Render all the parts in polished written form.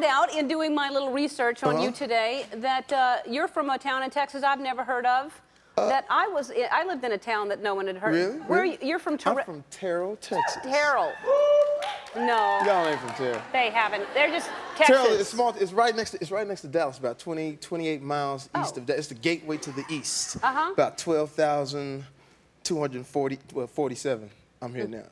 out in doing my little research on you today that you're from a town in Texas I've never heard of. I lived in a town that no one had heard. Really? Where are you? You're from I'm from Terrell, Texas. Terrell. No. Y'all ain't from Terrell. They haven't. They're just Texas. Terrell is small. It's right next to Dallas, about 28 miles east of Dallas. It's the gateway to the east. About 12,247. I'm here now.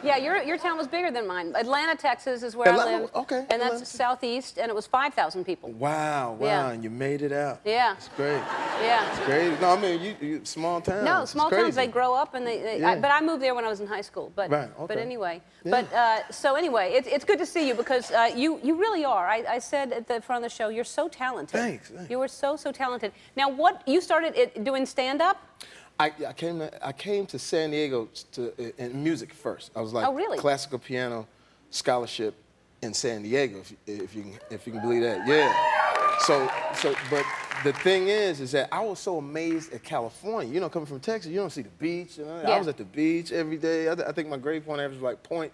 Yeah, your town was bigger than mine. Atlanta, Texas is where I live. Okay. And that's southeast, and it was 5,000 people. Wow, Yeah. and you made it out. Yeah. It's great. Yeah. It's great. No, I mean, you small towns. No, small towns, they grow up, and but I moved there when I was in high school. But, right, okay. But anyway. Yeah. So anyway, it's good to see you because you really are. I said at the front of the show, you're so talented. Thanks. You are so talented. Now, you started doing stand-up? I came to San Diego in music first. I was like classical piano scholarship in San Diego, if you can believe that. Yeah. But the thing is that I was so amazed at California. You know, coming from Texas, you don't see the beach. You know? I was at the beach every day. I think my grade point average was like .08.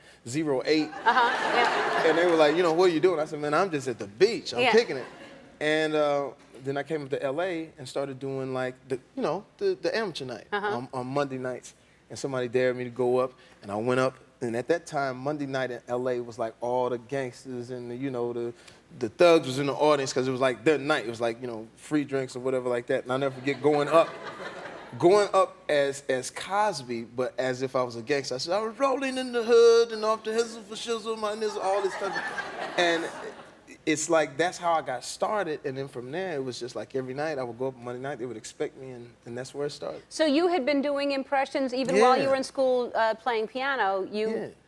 And they were like, what are you doing? I said, man, I'm just at the beach. I'm kicking it. And then I came up to LA and started doing like the amateur night on Monday nights. And somebody dared me to go up, and I went up. And at that time, Monday night in LA was like all the gangsters and the thugs was in the audience because it was like their night. It was like free drinks or whatever like that. And I'll never forget going up as Cosby, but as if I was a gangster. I said I was rolling in the hood and off the hizzle for shizzle, my nizzle, all this stuff. And it's like that's how I got started, and then from there it was just like every night I would go up Monday night, they would expect me, and that's where it started. So you had been doing impressions even while you were in school playing piano.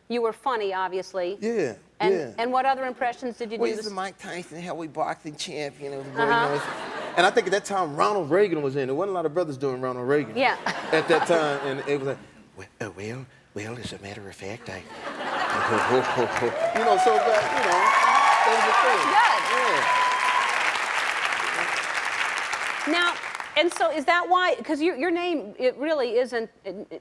You were funny, obviously. Yeah. And what other impressions did you do? Well, he's the Mike Tyson heavyweight boxing champion. And I think at that time Ronald Reagan was in. There wasn't a lot of brothers doing Ronald Reagan. Yeah. At that time, and it was like, well, as a matter of fact, so that that was the thing. Good. Yeah. Now, and so is that why? Because your name, it really isn't.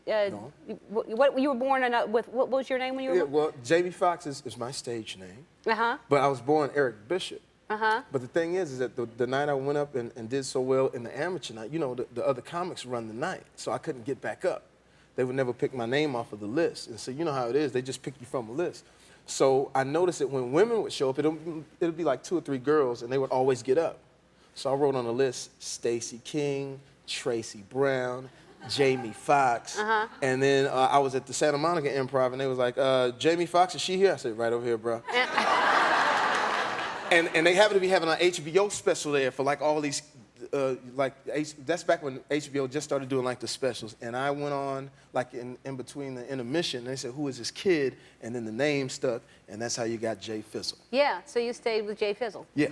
No. What you were born in? What was your name when you were born? Well, Jamie Foxx is my stage name. But I was born Eric Bishop. But the thing is that the night I went up and did so well in the amateur night, the other comics run the night, so I couldn't get back up. They would never pick my name off of the list, and so you know how it is. They just pick you from a list. So I noticed that when women would show up, it'll be like 2 or 3 girls, and they would always get up. So I wrote on the list Stacey King, Tracy Brown, Jamie Foxx, and then I was at the Santa Monica Improv, and they was like, Jamie Foxx, is she here? I said, right over here, bro. And they happened to be having an HBO special there for like all these, that's back when HBO just started doing like the specials. And I went on like in between the intermission, and they said, who is this kid? And then the name stuck, and that's how you got Jay Fizzle. Yeah, so you stayed with Jay Fizzle. Yeah.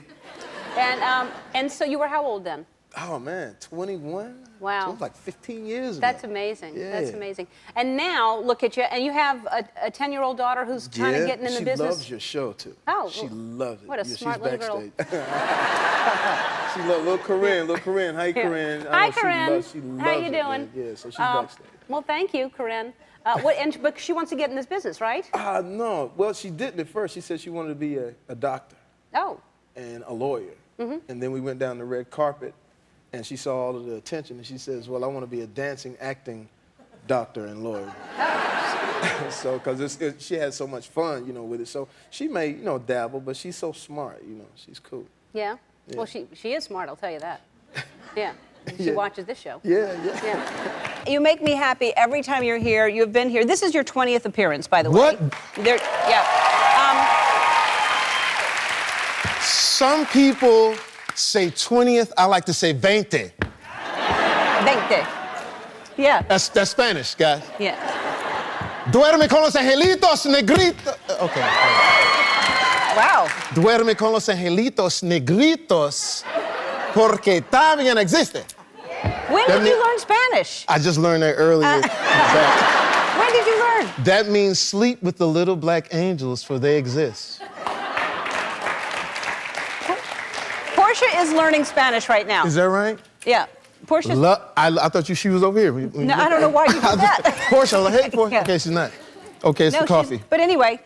And so you were how old then? Oh man, 21? Wow. So it was like 15 years ago. That's amazing. Yeah. That's amazing. And now, look at you, and you have a 10-year-old daughter who's kind of getting in the business. She loves your show, too. Oh. She loves it. What a smart little girl. She loves little Corinne. Hi, Corinne. Hi, Corinne. She loves How you it, doing? Man. Yeah, so she's backstage. Well, thank you, Corinne. But she wants to get in this business, right? No. Well, she didn't at first. She said she wanted to be a doctor. Oh. And a lawyer. And then we went down the red carpet, and she saw all of the attention, and she says, well, I want to be a dancing, acting doctor and lawyer. So, because she had so much fun, with it. So she may, dabble, but she's so smart, she's cool. Yeah? Well, she is smart, I'll tell you that. Yeah. She watches this show. Yeah. You make me happy every time you're here. You've been here. This is your 20th appearance, by the way. What? Some people say 20th. I like to say 20. 20. Yeah. That's Spanish, guys. Yeah. Duerme con los angelitos negritos. Okay. Wow. Duerme con los angelitos negritos porque también existe. When did you learn Spanish? I just learned that earlier. When did you learn? That means sleep with the little black angels, for they exist. Portia is learning Spanish right now. Is that right? Yeah. Portia. I thought she was over here. No, I don't know why you did that. Portia, hey, Portia. Okay, she's not. Okay, it's the coffee. But anyway,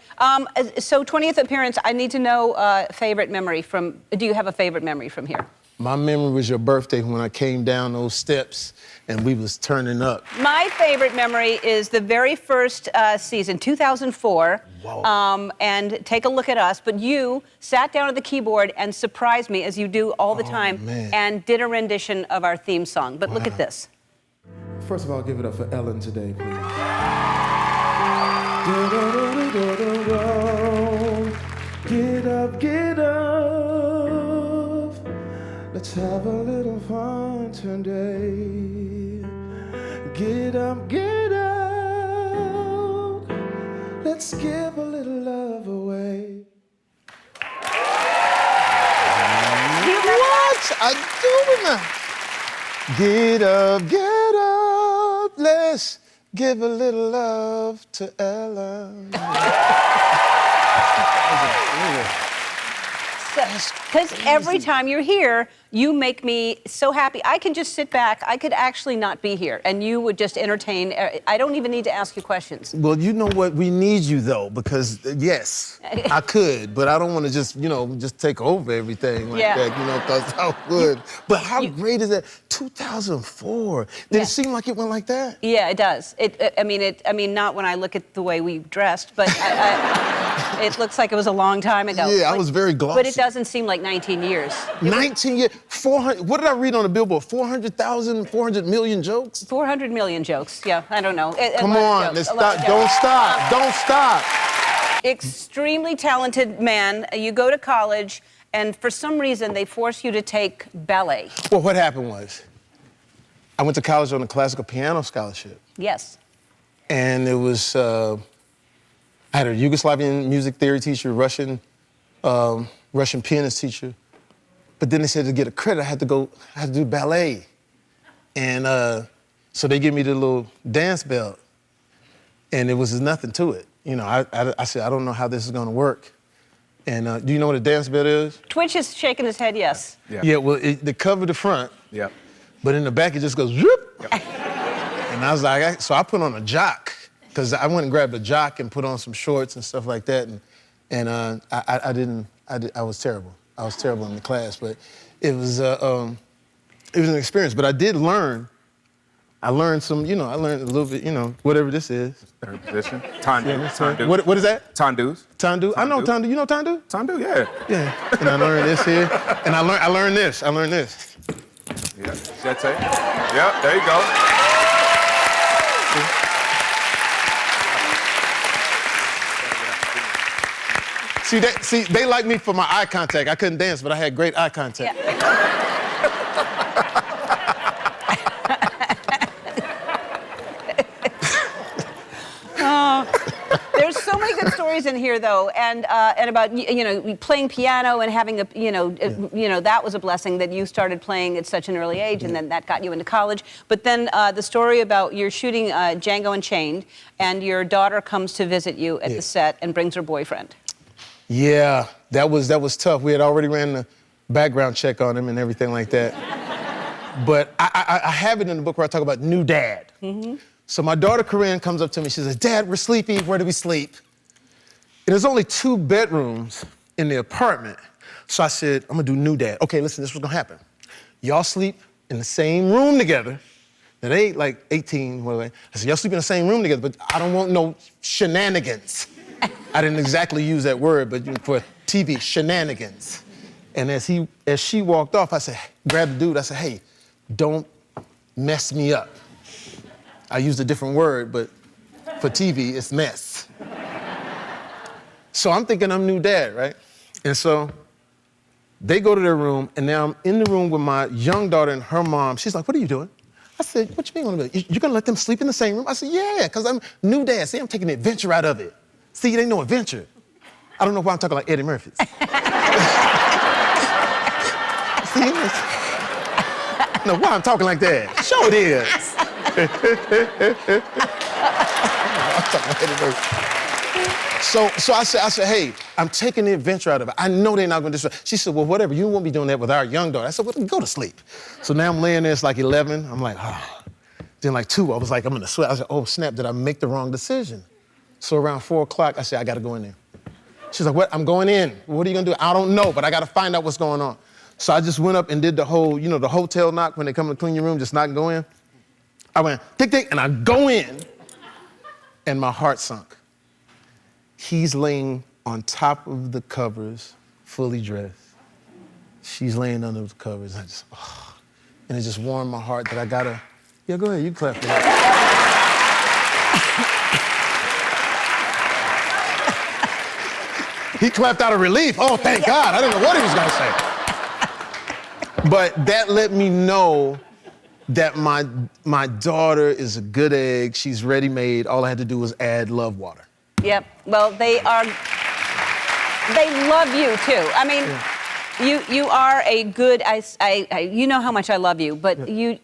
so 20th appearance, I need to know favorite memory from, do you have a favorite memory from here? My memory was your birthday when I came down those steps and we was turning up. My favorite memory is the very first season, 2004. Whoa. And take a look at us, but you sat down at the keyboard and surprised me, as you do all the time, man. and did a rendition of our theme song. But look at this. First of all, give it up for Ellen today, please. Get up, get up. Let's have a little fun today. Get up, get up. Let's give a little love away. What? I do remember. Get up, let's give a little love to Ella. Because every time you're here, you make me so happy. I can just sit back. I could actually not be here, and you would just entertain. I don't even need to ask you questions. Well, you know what? We need you, though, because, yes, I could, but I don't want to just, just take over everything like that, because I would. But how great is that? 2004. Did it seem like it went like that? Yeah, it does. I mean, not when I look at the way we dressed, but it looks like it was a long time ago. Yeah, I was very glossy. But it doesn't seem like 19 years. 19 years, 400, what did I read on the billboard? 400,000, 400 million jokes? 400 million jokes, yeah, I don't know. Come on, let's stop, don't stop. Extremely talented man, you go to college, and for some reason they force you to take ballet. Well, what happened was, I went to college on a classical piano scholarship. Yes. And it was, I had a Yugoslavian music theory teacher, Russian pianist teacher. But then they said to get a credit, I had to do ballet. And so they gave me the little dance belt. And it was nothing to it. I said, I don't know how this is gonna work. And do you know what a dance belt is? Twitch is shaking his head, yes. Yeah, well, they cover the front. Yep. But in the back, it just goes, whoop. Yep. And I was like, so I put on a jock, because I went and grabbed a jock and put on some shorts and stuff like that. And I was terrible. I was terrible in the class, but it was an experience. But I did learn. I learned some, I learned a little bit, whatever this is. Third position. Tandu. What is that? Tandus. Tandu. I know Tandu. You know Tandu? Tandu, yeah. Yeah. And I learned this here. And I learned this. Yeah. Jete. Yep, there you go. See, they like me for my eye contact. I couldn't dance, but I had great eye contact. Yeah. There's so many good stories in here, though, and about playing piano and having that was a blessing that you started playing at such an early age, and then that got you into college. But then the story about you're shooting Django Unchained, and your daughter comes to visit you at the set and brings her boyfriend. Yeah, that was tough. We had already ran the background check on him and everything like that. But I have it in the book where I talk about new dad. Mm-hmm. So my daughter Corinne comes up to me. She says, "Dad, we're sleepy. Where do we sleep?" And there's only 2 bedrooms in the apartment. So I said, I'm gonna do new dad. Okay, listen, this is what's gonna happen. Y'all sleep in the same room together. Now they ain't like 18, whatever. I said, y'all sleep in the same room together, but I don't want no shenanigans. I didn't exactly use that word, but for TV, shenanigans. And as she walked off, I said, grabbed the dude, I said, hey, don't mess me up. I used a different word, but for TV, it's mess. So I'm thinking I'm new dad, right? And so they go to their room, and now I'm in the room with my young daughter and her mom. She's like, what are you doing? I said, what you mean? You're gonna let them sleep in the same room? I said, yeah, because I'm new dad. See, I'm taking the adventure out of it. See, it ain't no adventure. I don't know why I'm talking like Eddie Murphy. See? No, why I'm talking like that? Sure it is. I'm talking like Eddie Murphy. So I said, hey, I'm taking the adventure out of it. I know they're not gonna destroy. She said, well, whatever, you won't be doing that with our young daughter. I said, well, go to sleep. So now I'm laying there, it's like 11. I'm like, oh. Then like 2, I was like, I'm gonna sweat. I said, oh, snap, did I make the wrong decision? So around 4 o'clock, I said, I gotta go in there. She's like, what? I'm going in. What are you gonna do? I don't know, but I gotta find out what's going on. So I just went up and did the whole, you know, the hotel knock when they come to clean your room, just knock and go in. I went, tick, tick, and I go in, and my heart sunk. He's laying on top of the covers, fully dressed. She's laying under the covers. I just, and it just warmed my heart that I gotta, yeah, go ahead, you clap for that. He clapped out of relief. Oh, thank God. I didn't know what he was gonna say. But that let me know that my daughter is a good egg. She's ready-made. All I had to do was add love water. Yep. Well, they love you too. I mean, you are a good. You know how much I love you, but you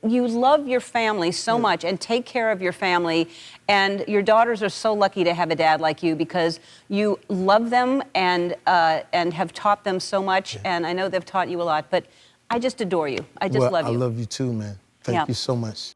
love your family so much and take care of your family. And your daughters are so lucky to have a dad like you because you love them and have taught them so much. And I know they've taught you a lot, but I just adore you. I just love you. I love you too, man. Thank you so much.